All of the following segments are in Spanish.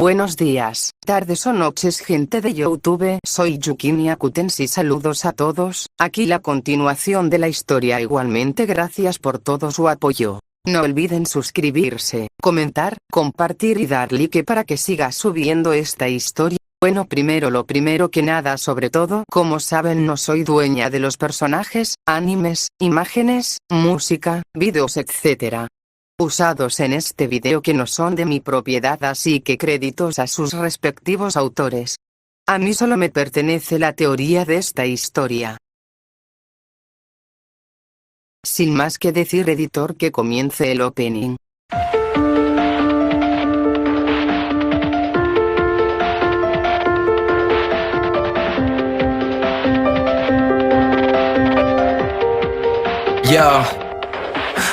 Buenos días, tardes o noches gente de YouTube, soy Yukimi Akutensi, saludos a todos, aquí la continuación de la historia. Igualmente gracias por todo su apoyo. No olviden suscribirse, comentar, compartir y dar like para que siga subiendo esta historia. Bueno, lo primero que nada, sobre todo, como saben, no soy dueña de los personajes, animes, imágenes, música, videos, etc. usados en este video que no son de mi propiedad, así que créditos a sus respectivos autores. A mí solo me pertenece la teoría de esta historia. Sin más que decir, editor, que comience el opening. Yo,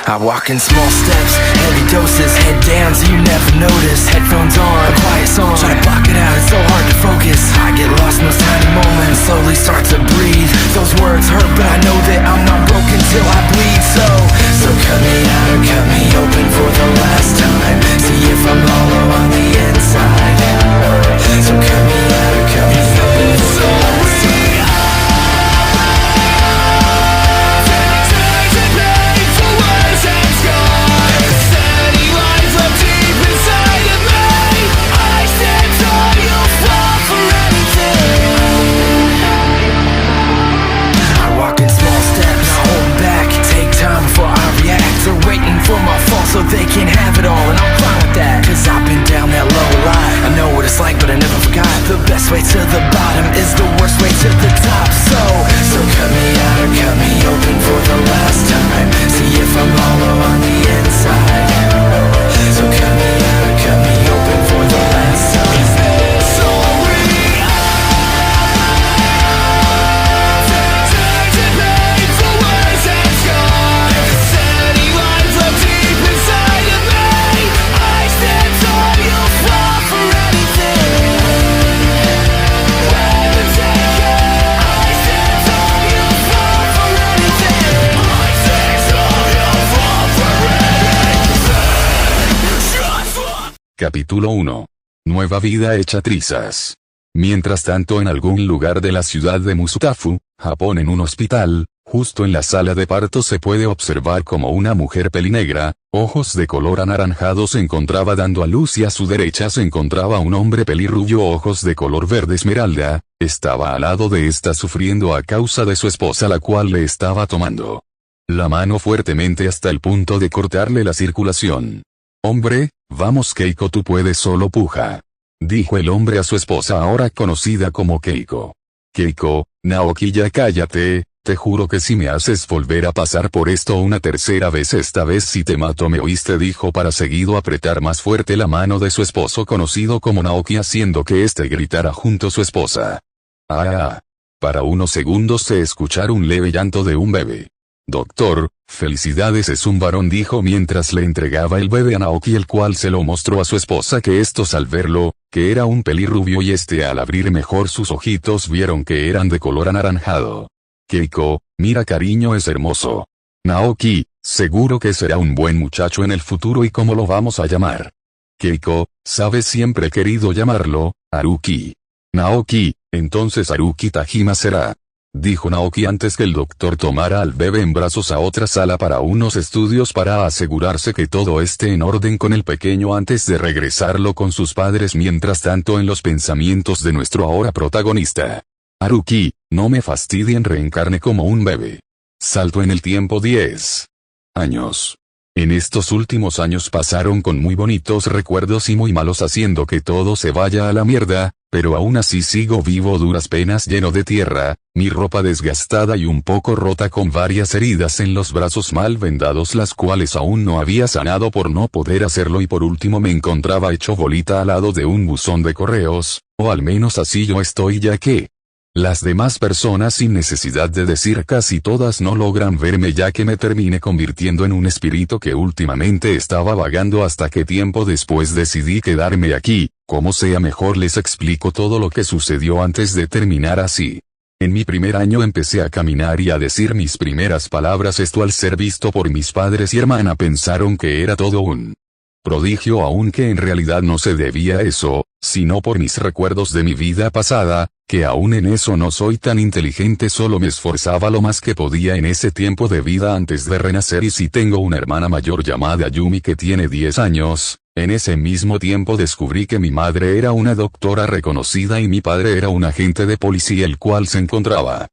I walk in small steps, heavy doses, head down so you never notice. Headphones on, a quiet song, try to block it out, it's so hard to focus. I get lost in those tiny moments, slowly start to breathe. Those words hurt, but I know that I'm not broken till I bleed. So cut me out or cut me open for the last time. See if I'm hollow on the inside. So cut me out or cut me open for the last time. So they can have it all, and I'm fine with that, cause I've been down that low a lot. I know what it's like, but I never forgot. The best way to the bottom is the worst way to the top. So cut me out or cut me open for the last time. See if I'm hollow on the inside. So cut me out or cut me open for the last time. Capítulo 1. Nueva vida hecha trizas. Mientras tanto, en algún lugar de la ciudad de Musutafu, Japón, en un hospital, justo en la sala de parto se puede observar como una mujer pelinegra, ojos de color anaranjado, se encontraba dando a luz, y a su derecha se encontraba un hombre pelirrubio, ojos de color verde esmeralda, estaba al lado de esta sufriendo a causa de su esposa, la cual le estaba tomando la mano fuertemente hasta el punto de cortarle la circulación. Hombre, vamos Keiko, tú puedes, solo puja, dijo el hombre a su esposa, ahora conocida como Keiko. Keiko, Naoki, ya cállate, te juro que si me haces volver a pasar por esto una tercera vez, esta vez sí te mato, ¿me oíste?, dijo para seguido apretar más fuerte la mano de su esposo conocido como Naoki, haciendo que éste gritara junto a su esposa. Para unos segundos se escucharon un leve llanto de un bebé. Doctor, felicidades, es un varón, dijo mientras le entregaba el bebé a Naoki, el cual se lo mostró a su esposa, que estos al verlo, que era un pelirrubio, y al abrir mejor sus ojitos vieron que eran de color anaranjado. Keiko, mira cariño, es hermoso. Naoki, seguro que será un buen muchacho en el futuro, ¿y cómo lo vamos a llamar? Keiko, sabes, siempre he querido llamarlo Haruki. Naoki, entonces Haruki Tajima será, dijo Naoki antes que el doctor tomara al bebé en brazos a otra sala para unos estudios, para asegurarse que todo esté en orden con el pequeño antes de regresarlo con sus padres. Mientras tanto, en los pensamientos de nuestro ahora protagonista, Haruki, no me fastidien, reencarne como un bebé. Salto en el tiempo 10 años. En estos últimos años pasaron con muy bonitos recuerdos y muy malos, haciendo que todo se vaya a la mierda, pero aún así sigo vivo, duras penas, lleno de tierra, mi ropa desgastada y un poco rota, con varias heridas en los brazos mal vendados, las cuales aún no había sanado por no poder hacerlo, y por último me encontraba hecho bolita al lado de un buzón de correos, o al menos así yo estoy, ya que las demás personas, sin necesidad de decir casi todas, no logran verme, ya que me terminé convirtiendo en un espíritu que últimamente estaba vagando, hasta que tiempo después decidí quedarme aquí. Como sea, mejor les explico todo lo que sucedió antes de terminar así. En mi primer año empecé a caminar y a decir mis primeras palabras, esto al ser visto por mis padres y hermana pensaron que era todo un prodigio, aunque en realidad no se debía a eso, sino por mis recuerdos de mi vida pasada, que aún en eso no soy tan inteligente, solo me esforzaba lo más que podía en ese tiempo de vida antes de renacer. Y si tengo una hermana mayor llamada Yumi que tiene 10 años, en ese mismo tiempo descubrí que mi madre era una doctora reconocida y mi padre era un agente de policía, el cual se encontraba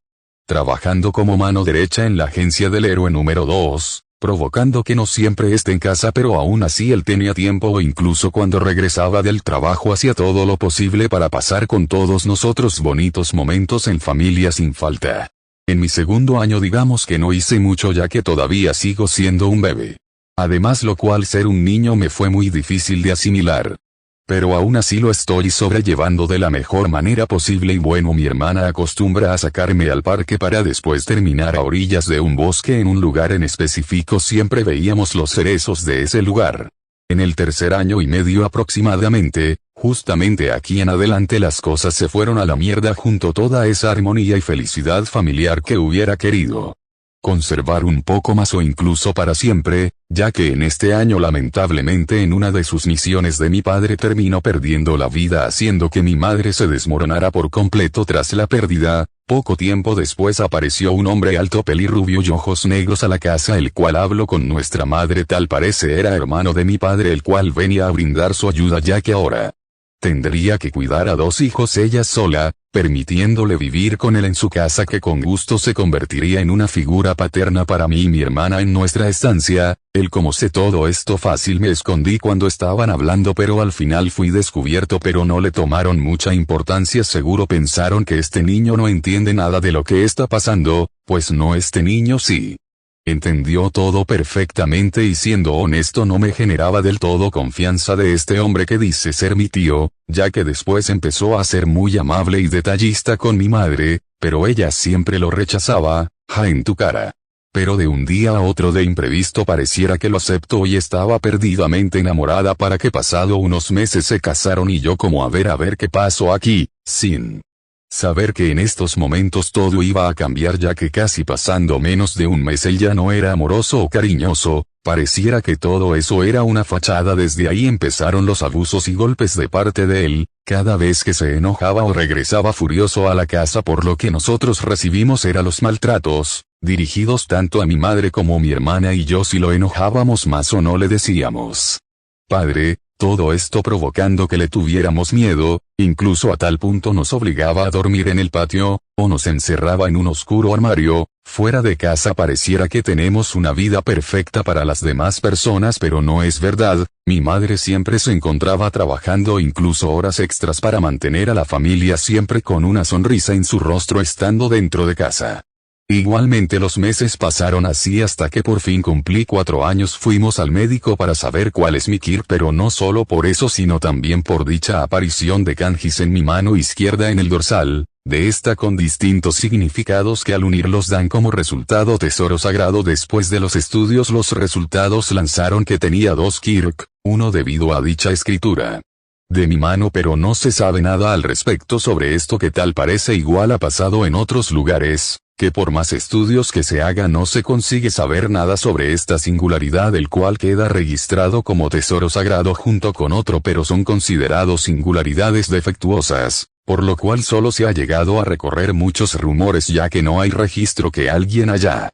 trabajando como mano derecha en la agencia del héroe número 2, provocando que no siempre esté en casa, pero aún así él tenía tiempo, o incluso cuando regresaba del trabajo hacía todo lo posible para pasar con todos nosotros bonitos momentos en familia sin falta. En mi segundo año digamos que no hice mucho, ya que todavía sigo siendo un bebé. Además, lo cual ser un niño me fue muy difícil de asimilar. Pero aún así lo estoy sobrellevando de la mejor manera posible. Y bueno, mi hermana acostumbra a sacarme al parque para después terminar a orillas de un bosque en un lugar en específico. Siempre veíamos los cerezos de ese lugar. En el tercer año y medio aproximadamente, justamente aquí en adelante las cosas se fueron a la mierda, junto toda esa armonía y felicidad familiar que hubiera querido conservar un poco más o incluso para siempre, ya que en este año lamentablemente en una de sus misiones de mi padre terminó perdiendo la vida, haciendo que mi madre se desmoronara por completo tras la pérdida. Poco tiempo después apareció un hombre alto, pelirrubio y ojos negros a la casa, el cual habló con nuestra madre. Tal parece era hermano de mi padre, el cual venía a brindar su ayuda, ya que ahora tendría que cuidar a 2 hijos ella sola, permitiéndole vivir con él en su casa, que con gusto se convertiría en una figura paterna para mí y mi hermana en nuestra estancia. Él, como sé todo esto fácil, me escondí cuando estaban hablando, pero al final fui descubierto, pero no le tomaron mucha importancia. Seguro pensaron que este niño no entiende nada de lo que está pasando, pues no, este niño sí entendió todo perfectamente, y siendo honesto no me generaba del todo confianza de este hombre que dice ser mi tío, ya que después empezó a ser muy amable y detallista con mi madre, pero ella siempre lo rechazaba. Ja, en tu cara. Pero de un día a otro de imprevisto pareciera que lo aceptó y estaba perdidamente enamorada, para que pasado unos meses se casaron, y yo como a ver qué pasó aquí, sin saber que en estos momentos todo iba a cambiar, ya que casi pasando menos de un mes él ya no era amoroso o cariñoso. Pareciera que todo eso era una fachada. Desde ahí empezaron los abusos y golpes de parte de él, cada vez que se enojaba o regresaba furioso a la casa, por lo que nosotros recibimos era los maltratos, dirigidos tanto a mi madre como a mi hermana y yo si lo enojábamos más o no le decíamos padre. Todo esto provocando que le tuviéramos miedo, incluso a tal punto nos obligaba a dormir en el patio, o nos encerraba en un oscuro armario. Fuera de casa pareciera que tenemos una vida perfecta para las demás personas, pero no es verdad. Mi madre siempre se encontraba trabajando incluso horas extras para mantener a la familia, siempre con una sonrisa en su rostro estando dentro de casa. Igualmente los meses pasaron así hasta que por fin cumplí 4 años. Fuimos al médico para saber cuál es mi KIR, pero no solo por eso sino también por dicha aparición de kanjis en mi mano izquierda en el dorsal, de esta con distintos significados que al unirlos dan como resultado tesoro sagrado. Después de los estudios los resultados lanzaron que tenía 2 KIRK, uno debido a dicha escritura de mi mano, pero no se sabe nada al respecto sobre esto, que tal parece igual ha pasado en otros lugares, que por más estudios que se hagan no se consigue saber nada sobre esta singularidad, el cual queda registrado como tesoro sagrado junto con otro, pero son considerados singularidades defectuosas, por lo cual solo se ha llegado a recorrer muchos rumores, ya que no hay registro que alguien haya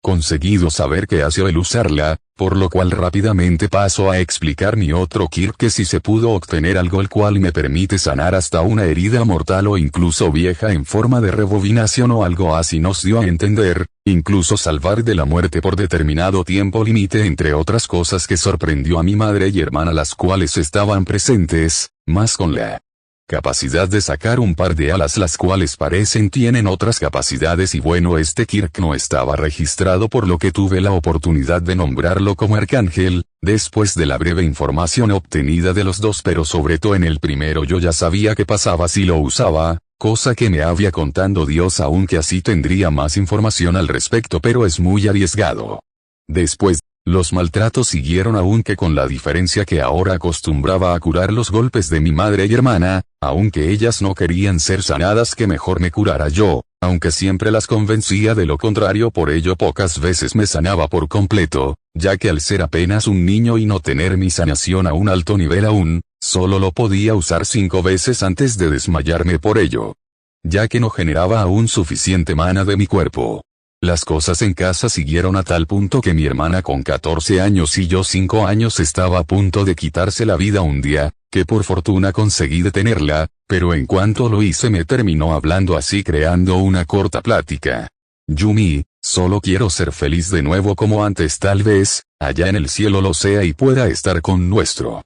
conseguido saber qué hace el usarla, por lo cual rápidamente paso a explicar mi otro KIR, que si se pudo obtener algo el cual me permite sanar hasta una herida mortal o incluso vieja en forma de rebobinación o algo así nos dio a entender, incluso salvar de la muerte por determinado tiempo límite, entre otras cosas que sorprendió a mi madre y hermana, las cuales estaban presentes, más con la capacidad de sacar un par de alas, las cuales parecen tienen otras capacidades. Y bueno, este Kirk no estaba registrado, por lo que tuve la oportunidad de nombrarlo como Arcángel, después de la breve información obtenida de los dos, pero sobre todo en el primero yo ya sabía qué pasaba si lo usaba, cosa que me había contado Dios, aunque así tendría más información al respecto, pero es muy arriesgado. Después, los maltratos siguieron, aunque con la diferencia que ahora acostumbraba a curar los golpes de mi madre y hermana, aunque ellas no querían ser sanadas, que mejor me curara yo, aunque siempre las convencía de lo contrario. Por ello pocas veces me sanaba por completo, ya que al ser apenas un niño y no tener mi sanación a un alto nivel aún, Solo lo podía usar 5 veces antes de desmayarme por ello, ya que no generaba aún suficiente mana de mi cuerpo. Las cosas en casa siguieron a tal punto que mi hermana con 14 años y yo 5 años estaba a punto de quitarse la vida un día, que por fortuna conseguí detenerla, pero en cuanto lo hice me terminó hablando así creando una corta plática. Yumi, solo quiero ser feliz de nuevo como antes, tal vez, allá en el cielo lo sea y pueda estar con nuestro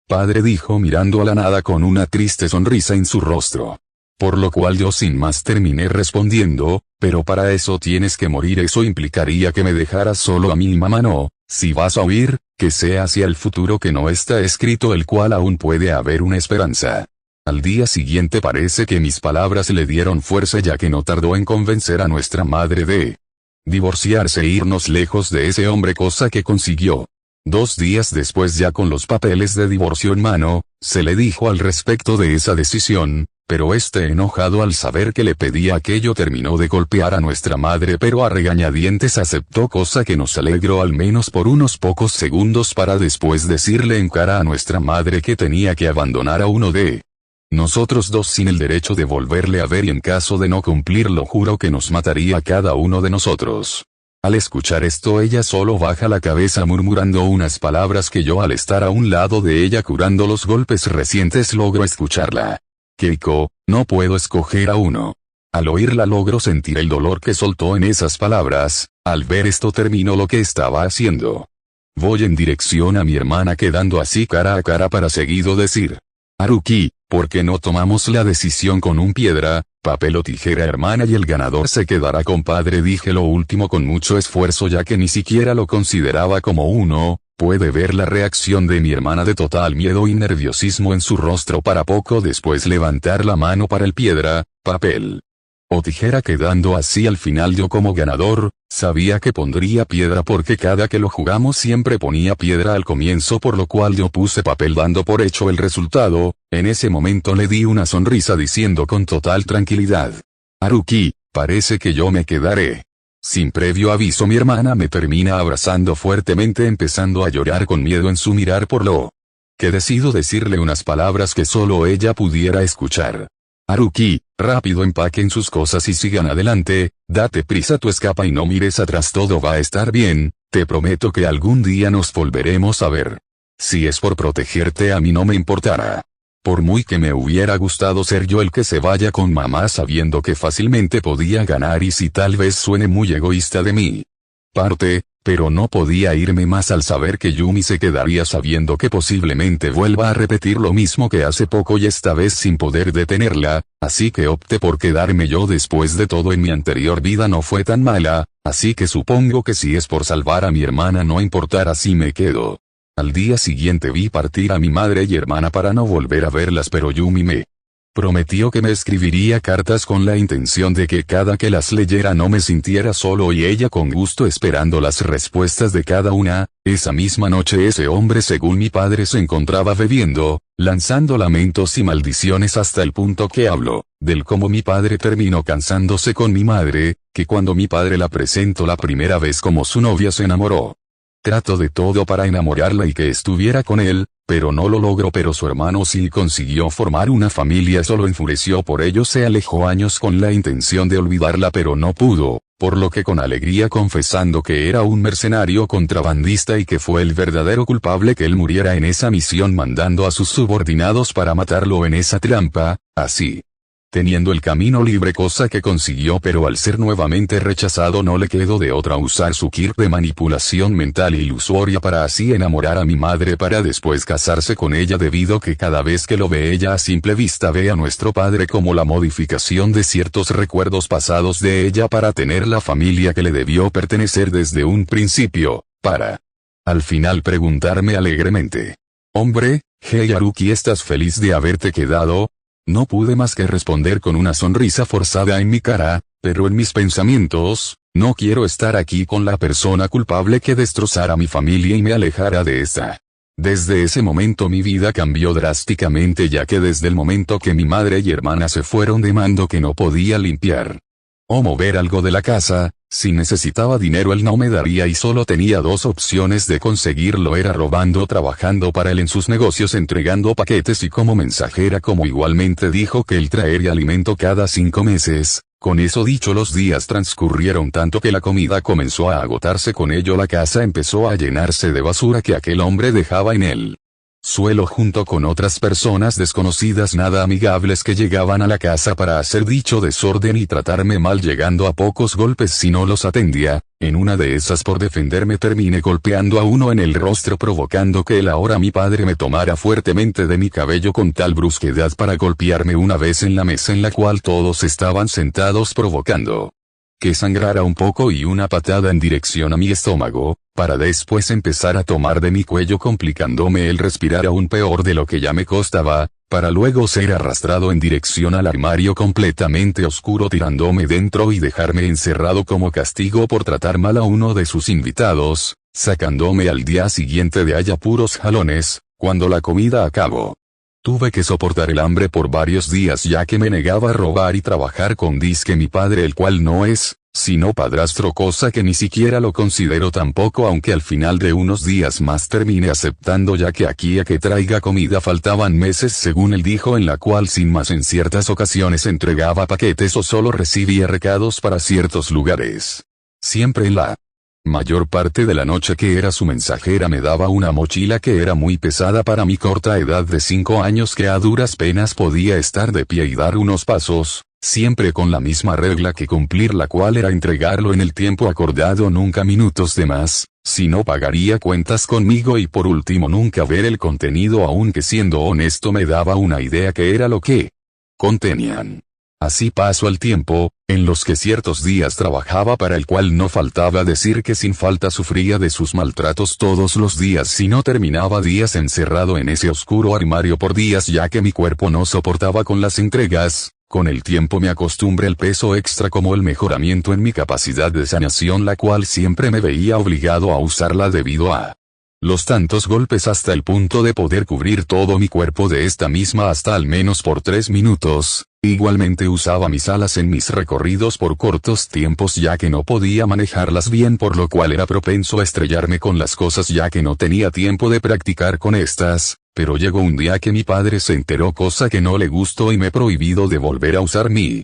padre, dijo mirando a la nada con una triste sonrisa en su rostro. Por lo cual yo sin más terminé respondiendo, pero para eso tienes que morir, eso implicaría que me dejaras solo a mí y mamá. No, si vas a huir, que sea hacia el futuro que no está escrito, el cual aún puede haber una esperanza. Al día siguiente parece que mis palabras le dieron fuerza, ya que no tardó en convencer a nuestra madre de divorciarse e irnos lejos de ese hombre, cosa que consiguió. 2 días después, ya con los papeles de divorcio en mano, se le dijo al respecto de esa decisión, pero enojado al saber que le pedía aquello, terminó de golpear a nuestra madre, pero a regañadientes aceptó, cosa que nos alegró al menos por unos pocos segundos, para después decirle en cara a nuestra madre que tenía que abandonar a uno de nosotros 2 sin el derecho de volverle a ver, y en caso de no cumplirlo juró que nos mataría a cada uno de nosotros. Al escuchar esto, ella solo baja la cabeza murmurando unas palabras que yo, al estar a un lado de ella curando los golpes recientes, logro escucharla. Keiko, no puedo escoger a uno. Al oírla logro sentir el dolor que soltó en esas palabras. Al ver esto terminó lo que estaba haciendo. Voy en dirección a mi hermana, quedando así cara a cara, para seguido decir: Haruki, ¿por qué no tomamos la decisión con un piedra, papel o tijera, hermana, y el ganador se quedará con padre? Dije lo último con mucho esfuerzo, ya que ni siquiera lo consideraba como uno. Puede ver la reacción de mi hermana de total miedo y nerviosismo en su rostro, para poco después levantar la mano para el piedra, papel o tijera, quedando así al final yo como ganador. Sabía que pondría piedra porque cada que lo jugamos siempre ponía piedra al comienzo, por lo cual yo puse papel, dando por hecho el resultado. En ese momento le di una sonrisa diciendo con total tranquilidad: Haruki, parece que yo me quedaré. Sin previo aviso, mi hermana me termina abrazando fuertemente, empezando a llorar con miedo en su mirar, por lo que decido decirle unas palabras que solo ella pudiera escuchar. Haruki, rápido empaquen sus cosas y sigan adelante, date prisa, tú escapa y no mires atrás, todo va a estar bien, te prometo que algún día nos volveremos a ver. Si es por protegerte a mí no me importará. Por muy que me hubiera gustado ser yo el que se vaya con mamá, sabiendo que fácilmente podía ganar, y si tal vez suene muy egoísta de mi parte, pero no podía irme más al saber que Yumi se quedaría, sabiendo que posiblemente vuelva a repetir lo mismo que hace poco, y esta vez sin poder detenerla, así que opté por quedarme yo. Después de todo, en mi anterior vida no fue tan mala, así que supongo que si es por salvar a mi hermana no importará si me quedo. Al día siguiente vi partir a mi madre y hermana para no volver a verlas, pero Yumi me prometió que me escribiría cartas con la intención de que cada que las leyera no me sintiera solo, y ella con gusto esperando las respuestas de cada una. Esa misma noche ese hombre, según mi padre, se encontraba bebiendo, lanzando lamentos y maldiciones, hasta el punto que habló del cómo mi padre terminó cansándose con mi madre, que cuando mi padre la presentó la primera vez como su novia se enamoró. Trató de todo para enamorarla y que estuviera con él, pero no lo logró. Pero su hermano sí consiguió formar una familia, solo enfureció por ello, se alejó años con la intención de olvidarla, pero no pudo, por lo que con alegría, confesando que era un mercenario contrabandista y que fue el verdadero culpable que él muriera en esa misión, mandando a sus subordinados para matarlo en esa trampa, así teniendo el camino libre, cosa que consiguió, pero al ser nuevamente rechazado no le quedó de otra usar su kit de manipulación mental ilusoria para así enamorar a mi madre, para después casarse con ella, debido que cada vez que lo ve ella a simple vista ve a nuestro padre como la modificación de ciertos recuerdos pasados de ella para tener la familia que le debió pertenecer desde un principio, para al final preguntarme alegremente: hombre, hey Haruki, ¿estás feliz de haberte quedado? No pude más que responder con una sonrisa forzada en mi cara, pero en mis pensamientos: no quiero estar aquí con la persona culpable que destrozara mi familia y me alejara de esta. Desde ese momento mi vida cambió drásticamente, ya que desde el momento que mi madre y hermana se fueron, demandó que no podía limpiar o mover algo de la casa, Si necesitaba dinero él no me daría y solo tenía dos opciones de conseguirlo, era robando o trabajando para él en sus negocios entregando paquetes y como mensajera, como igualmente dijo que él traería alimento cada 5 meses. Con eso dicho, los días transcurrieron tanto que la comida comenzó a agotarse, con ello la casa empezó a llenarse de basura que aquel hombre dejaba en él. Suelo junto con otras personas desconocidas nada amigables que llegaban a la casa para hacer dicho desorden y tratarme mal, llegando a pocos golpes si no los atendía. En una de esas, por defenderme, terminé golpeando a uno en el rostro, provocando que el ahora mi padre me tomara fuertemente de mi cabello con tal brusquedad para golpearme una vez en la mesa en la cual todos estaban sentados, provocando que sangrara un poco, y una patada en dirección a mi estómago, para después empezar a tomar de mi cuello, complicándome el respirar aún peor de lo que ya me costaba, para luego ser arrastrado en dirección al armario completamente oscuro, tirándome dentro y dejarme encerrado como castigo por tratar mal a uno de sus invitados, sacándome al día siguiente de allá puros jalones. Cuando la comida acabó, tuve que soportar el hambre por varios días, ya que me negaba a robar y trabajar con disque mi padre, el cual no es sino padrastro, cosa que ni siquiera lo considero tampoco, aunque al final de unos días más terminé aceptando, ya que aquí a que traiga comida faltaban meses según él dijo, en la cual sin más en ciertas ocasiones entregaba paquetes o solo recibía recados para ciertos lugares. Siempre en la mayor parte de la noche que era su mensajera me daba una mochila que era muy pesada para mi corta edad de 5 años, que a duras penas podía estar de pie y dar unos pasos, siempre con la misma regla que cumplir, la cual era entregarlo en el tiempo acordado, nunca minutos de más, si no pagaría cuentas conmigo, y por último nunca ver el contenido, aunque siendo honesto me daba una idea que era lo que contenían. Así pasó el tiempo, en los que ciertos días trabajaba para el cual no faltaba decir que sin falta sufría de sus maltratos todos los días, si no terminaba días encerrado en ese oscuro armario por días, ya que mi cuerpo no soportaba con las entregas. Con el tiempo me acostumbré al peso extra como el mejoramiento en mi capacidad de sanación, la cual siempre me veía obligado a usarla debido a los tantos golpes, hasta el punto de poder cubrir todo mi cuerpo de esta misma hasta al menos por 3 minutos. Igualmente usaba mis alas en mis recorridos por cortos tiempos, ya que no podía manejarlas bien, por lo cual era propenso a estrellarme con las cosas, ya que no tenía tiempo de practicar con estas. Pero llegó un día que mi padre se enteró, cosa que no le gustó, y me prohibido de volver a usar mi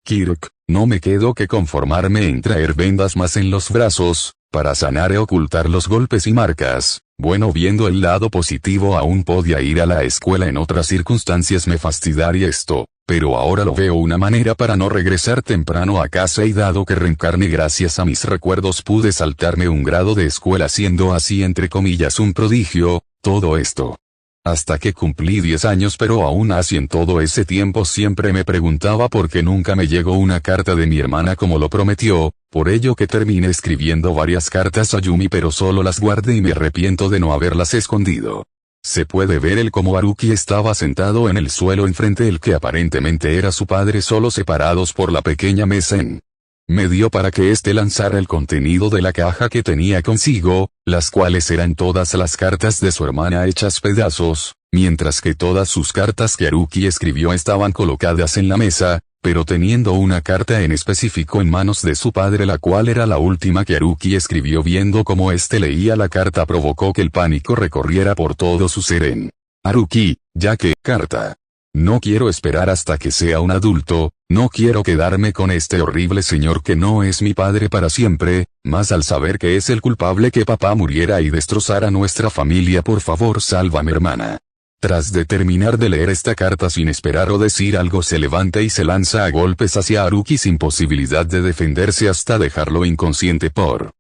Kirk. No me quedó que conformarme en traer vendas más en los brazos, para sanar e ocultar los golpes y marcas. Bueno, viendo el lado positivo, aún podía ir a la escuela, en otras circunstancias me fastidiaría esto, pero ahora lo veo una manera para no regresar temprano a casa, y dado que reencarné gracias a mis recuerdos pude saltarme un grado de escuela, siendo así entre comillas un prodigio. Todo esto hasta que cumplí 10 años, pero aún así en todo ese tiempo siempre me preguntaba por qué nunca me llegó una carta de mi hermana como lo prometió, por ello que terminé escribiendo varias cartas a Yumi, pero solo las guardé y me arrepiento de no haberlas escondido. Se puede ver el cómo Haruki estaba sentado en el suelo enfrente del que aparentemente era su padre, solo separados por la pequeña mesa en medio, para que éste lanzara el contenido de la caja que tenía consigo, las cuales eran todas las cartas de su hermana hechas pedazos, mientras que todas sus cartas que Haruki escribió estaban colocadas en la mesa, pero teniendo una carta en específico en manos de su padre, la cual era la última que Haruki escribió. Viendo cómo éste leía la carta provocó que el pánico recorriera por todo su ser en Haruki, ya que, carta. No quiero esperar hasta que sea un adulto, no quiero quedarme con este horrible señor que no es mi padre para siempre, más al saber que es el culpable que papá muriera y destrozara nuestra familia. Por favor, sálvame, hermana. Tras de terminar de leer esta carta sin esperar o decir algo, se levanta y se lanza a golpes hacia Haruki sin posibilidad de defenderse hasta dejarlo inconsciente por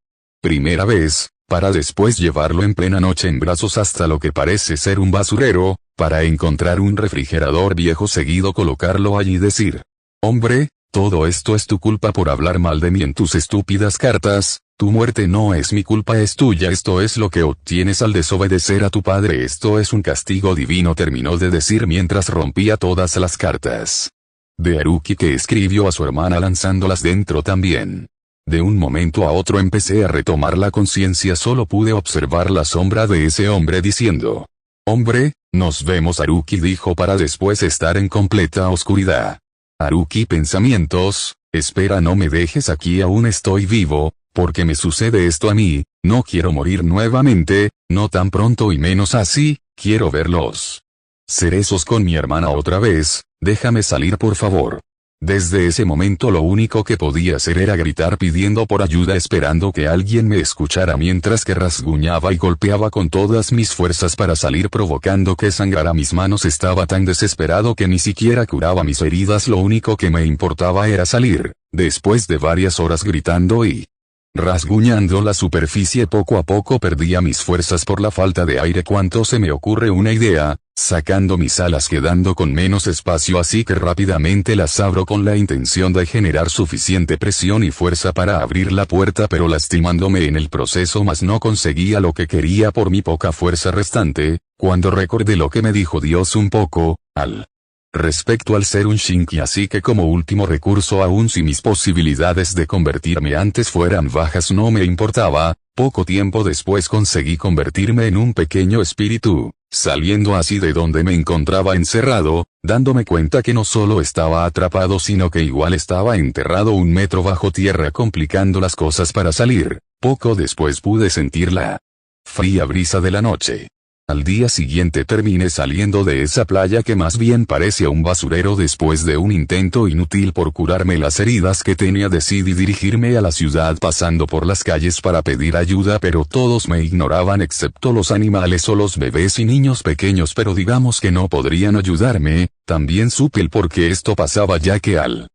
primera vez, para después llevarlo en plena noche en brazos hasta lo que parece ser un basurero, para encontrar un refrigerador viejo, seguido colocarlo allí y decir: hombre, todo esto es tu culpa por hablar mal de mí en tus estúpidas cartas. Tu muerte no es mi culpa, es tuya. Esto es lo que obtienes al desobedecer a tu padre. Esto es un castigo divino, terminó de decir mientras rompía todas las cartas de Haruki que escribió a su hermana, lanzándolas dentro también. De un momento a otro empecé a retomar la conciencia, solo pude observar la sombra de ese hombre diciendo: hombre, nos vemos. Haruki dijo, para después estar en completa oscuridad. Haruki pensamientos, Espera, no me dejes aquí, aún estoy vivo, porque me sucede esto a mí, no quiero morir nuevamente, no tan pronto y menos así, quiero verlos cerezos con mi hermana otra vez, déjame salir por favor. Desde ese momento lo único que podía hacer era gritar pidiendo por ayuda, esperando que alguien me escuchara, mientras que rasguñaba y golpeaba con todas mis fuerzas para salir, provocando que sangrara mis manos. Estaba tan desesperado que ni siquiera curaba mis heridas, lo único que me importaba era salir. Después de varias horas gritando y rasguñando la superficie, poco a poco perdía mis fuerzas por la falta de aire. Cuanto se me ocurre una idea, sacando mis alas quedando con menos espacio, así que rápidamente las abro con la intención de generar suficiente presión y fuerza para abrir la puerta, pero lastimándome en el proceso, mas no conseguía lo que quería por mi poca fuerza restante, cuando recordé lo que me dijo Dios un poco al respecto al ser un Shinki, así que como último recurso, aun si mis posibilidades de convertirme antes fueran bajas, no me importaba. Poco tiempo después conseguí convertirme en un pequeño espíritu, saliendo así de donde me encontraba encerrado, dándome cuenta que no solo estaba atrapado sino que igual estaba enterrado 1 metro bajo tierra, complicando las cosas para salir. Poco después pude sentir la fría brisa de la noche. Al día siguiente terminé saliendo de esa playa que más bien parecía un basurero. Después de un intento inútil por curarme las heridas que tenía, decidí dirigirme a la ciudad, pasando por las calles para pedir ayuda, pero todos me ignoraban excepto los animales o los bebés y niños pequeños, pero digamos que no podrían ayudarme. También supe el por qué esto pasaba, ya que al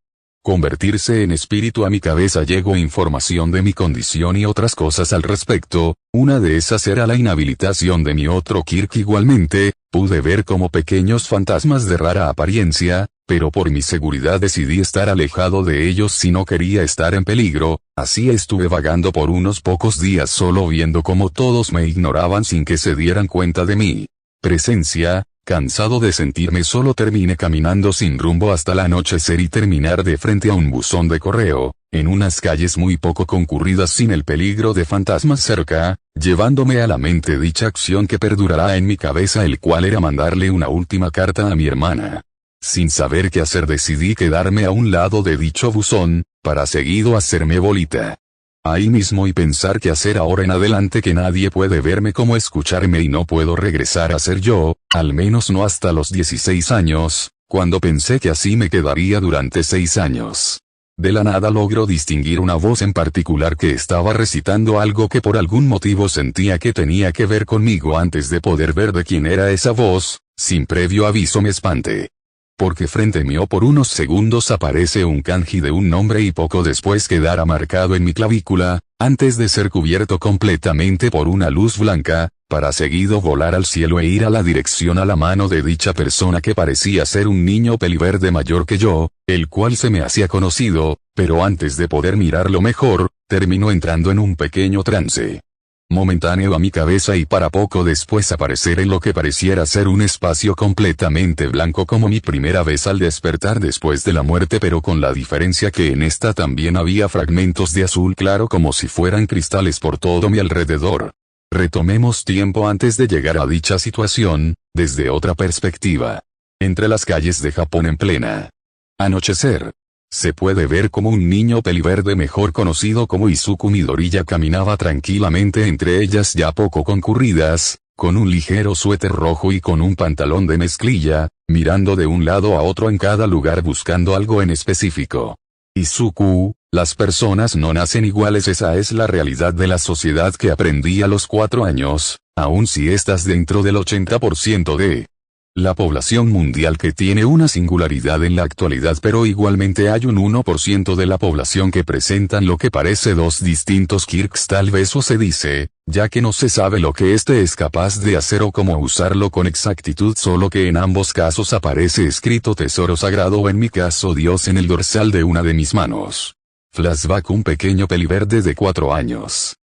convertirse en espíritu a mi cabeza llegó información de mi condición y otras cosas al respecto. Una de esas era la inhabilitación de mi otro Kirk. Igualmente, pude ver como pequeños fantasmas de rara apariencia, pero por mi seguridad decidí estar alejado de ellos si no quería estar en peligro. Así estuve vagando por unos pocos días, solo viendo cómo todos me ignoraban sin que se dieran cuenta de mi presencia. Cansado de sentirme solo, terminé caminando sin rumbo hasta el anochecer y terminar de frente a un buzón de correo, en unas calles muy poco concurridas sin el peligro de fantasmas cerca, llevándome a la mente dicha acción que perdurará en mi cabeza, el cual era mandarle una última carta a mi hermana. Sin saber qué hacer, decidí quedarme a un lado de dicho buzón, para seguido hacerme bolita ahí mismo y pensar qué hacer ahora en adelante, que nadie puede verme como escucharme y no puedo regresar a ser yo, al menos no hasta los 16 años, cuando pensé que así me quedaría durante 6 años. De la nada logro distinguir una voz en particular que estaba recitando algo que por algún motivo sentía que tenía que ver conmigo. Antes de poder ver de quién era esa voz, sin previo aviso me espanté, porque frente mío por unos segundos aparece un kanji de un nombre y poco después quedará marcado en mi clavícula, antes de ser cubierto completamente por una luz blanca, para seguido volar al cielo e ir a la dirección a la mano de dicha persona, que parecía ser un niño peliverde mayor que yo, el cual se me hacía conocido, pero antes de poder mirarlo mejor, terminó entrando en un pequeño trance momentáneo a mi cabeza y para poco después aparecer en lo que pareciera ser un espacio completamente blanco, como mi primera vez al despertar después de la muerte, pero con la diferencia que en esta también había fragmentos de azul claro como si fueran cristales por todo mi alrededor. Retomemos tiempo antes de llegar a dicha situación, desde otra perspectiva. Entre las calles de Japón en plena anochecer, se puede ver como un niño peliverde mejor conocido como Izuku Midoriya caminaba tranquilamente entre ellas ya poco concurridas, con un ligero suéter rojo y con un pantalón de mezclilla, mirando de un lado a otro en cada lugar buscando algo en específico. Izuku, las personas no nacen iguales, esa es la realidad de la sociedad que aprendí a los 4 años, aun si estás dentro del 80% de la población mundial, que tiene una singularidad en la actualidad, pero igualmente hay un 1% de la población que presentan lo que parece 2 distintos Kirks, tal vez, o se dice, ya que no se sabe lo que éste es capaz de hacer o cómo usarlo con exactitud, solo que en ambos casos aparece escrito tesoro sagrado o en mi caso Dios en el dorsal de una de mis manos. Flashback: un pequeño peliverde de 4 años.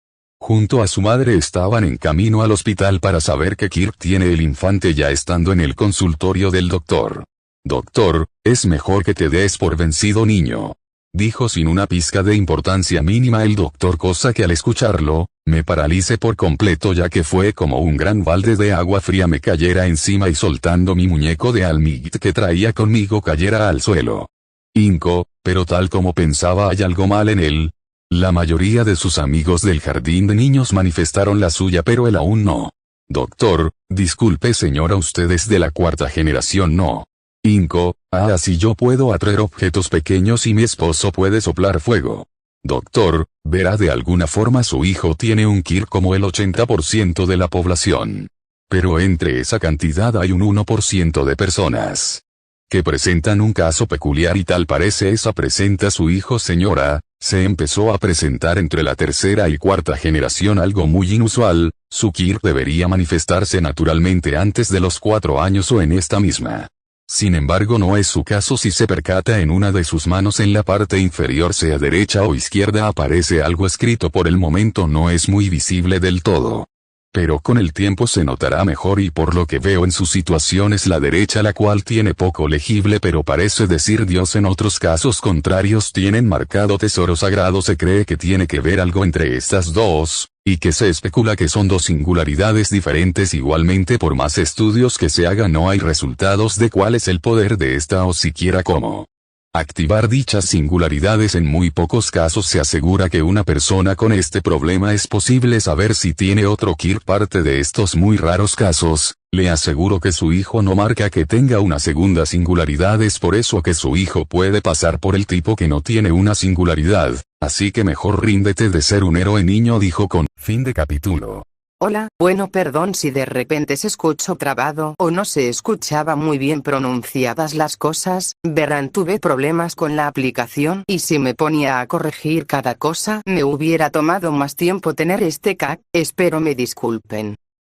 Junto a su madre estaban en camino al hospital para saber que Kirk tiene el infante, ya estando en el consultorio del doctor. Doctor, es mejor que te des por vencido, niño, dijo sin una pizca de importancia mínima el doctor, cosa que al escucharlo, me paralicé por completo, ya que fue como un gran balde de agua fría me cayera encima y soltando mi muñeco de almigit que traía conmigo cayera al suelo. Inco, Pero tal como pensaba hay algo mal en él. La mayoría de sus amigos del jardín de niños manifestaron la suya pero él aún no. Doctor, disculpe señora, usted es de la cuarta generación, ¿no? Inco, así yo puedo atraer objetos pequeños y mi esposo puede soplar fuego. Doctor, verá, de alguna forma su hijo tiene un KIR como el 80% de la población. Pero entre esa cantidad hay un 1% de personas que presentan un caso peculiar y tal parece esa presenta su hijo señora. Se empezó a presentar entre la tercera y cuarta generación algo muy inusual. Su KIR debería manifestarse naturalmente antes de los 4 años o en esta misma. Sin embargo no es su caso. Si se percata en una de sus manos en la parte inferior, sea derecha o izquierda, aparece algo escrito. Por el momento no es muy visible del todo, pero con el tiempo se notará mejor y por lo que veo en su situación es la derecha, la cual tiene poco legible pero parece decir Dios. En otros casos contrarios tienen marcado tesoro sagrado. Se cree que tiene que ver algo entre estas dos, y que se especula que son dos singularidades diferentes. Igualmente, por más estudios que se hagan no hay resultados de cuál es el poder de esta o siquiera cómo activar dichas singularidades. En muy pocos casos se asegura que una persona con este problema es posible saber si tiene otro KIR. Parte de estos muy raros casos, le aseguro que su hijo no marca que tenga una segunda singularidad. Es por eso que su hijo puede pasar por el tipo que no tiene una singularidad. Así que mejor ríndete de ser un héroe, niño, dijo con fin de capítulo. Hola, bueno, perdón si de repente se escuchó trabado o no se escuchaba muy bien pronunciadas las cosas. Verán, tuve problemas con la aplicación y si me ponía a corregir cada cosa me hubiera tomado más tiempo tener este CAC. Espero me disculpen.